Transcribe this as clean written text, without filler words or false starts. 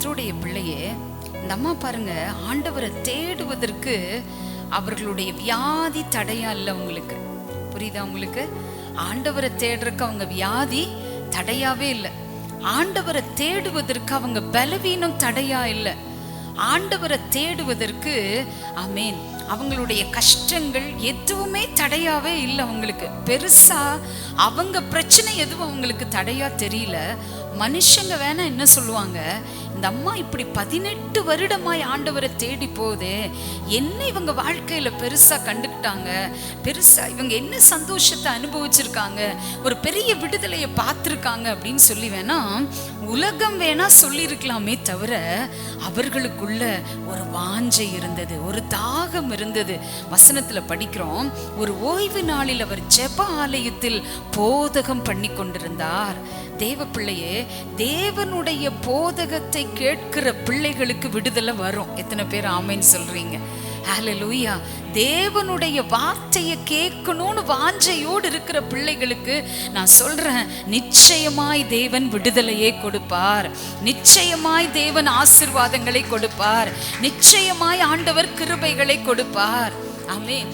கர்த்தருடைய பிள்ளையே, இந்த அம்மா பாருங்க, ஆண்டவரை தேடுவதற்கு அவர்களுடைய வியாதி தடையா இல்லை. உங்களுக்கு புரியுதா? உங்களுக்கு ஆண்டவரை தேடுறதுக்கு அவங்க வியாதி தடையாவே இல்லை. ஆண்டவரை தேடுவதற்கு அவங்க பலவீனம் தடையா இல்லை. ஆண்டவரை தேடுவதற்கு ஆமேன் அவங்களுடைய கஷ்டங்கள் எதுவுமே தடையாவே இல்லை. அவங்களுக்கு பெருசா அவங்க பிரச்சனை எதுவும் அவங்களுக்கு தடையா தெரியல. மனுஷங்க வேணா என்ன சொல்லுவாங்க, இந்த அம்மா இப்படி 18 வருடமாய் ஆண்டவரை தேடி போதே, என்ன இவங்க வாழ்க்கையில பெருசா கண்டுக்கிட்டாங்க, பெருசா இவங்க என்ன சந்தோஷத்தை அனுபவிச்சிருக்காங்க, ஒரு பெரிய விடுதலையை பார்த்துருக்காங்க அப்படின்னு சொல்லி வேணா உலகம் வேணா சொல்லியிருக்கலாமே தவிர, அவர்களுக்குள்ள ஒரு வாஞ்சை இருந்தது, ஒரு தாகம் இருந்தது. வசனத்துல படிக்கிறோம், ஒரு ஓய்வு நாளில் அவர் ஜெப ஆலயத்தில் போதகம் பண்ணி கொண்டிருந்தார். தேவ பிள்ளையே, தேவனுடைய போதகத்தை கேட்கிற பிள்ளைகளுக்கு விடுதலை வரும். எத்தனை பேர் ஆமென் சொல்றீங்க? ஹல்லேலூயா. தேவனுடைய வார்த்தையை கேட்கணும்னு வாஞ்சையோடு இருக்கிற பிள்ளைகளுக்கு நான் சொல்றேன், நிச்சயமாய் தேவன் விடுதலையை கொடுப்பார், நிச்சயமாய் தேவன் ஆசீர்வாதங்களை கொடுப்பார், நிச்சயமாய் ஆண்டவர் கிருபைகளை கொடுப்பார். ஆமென்.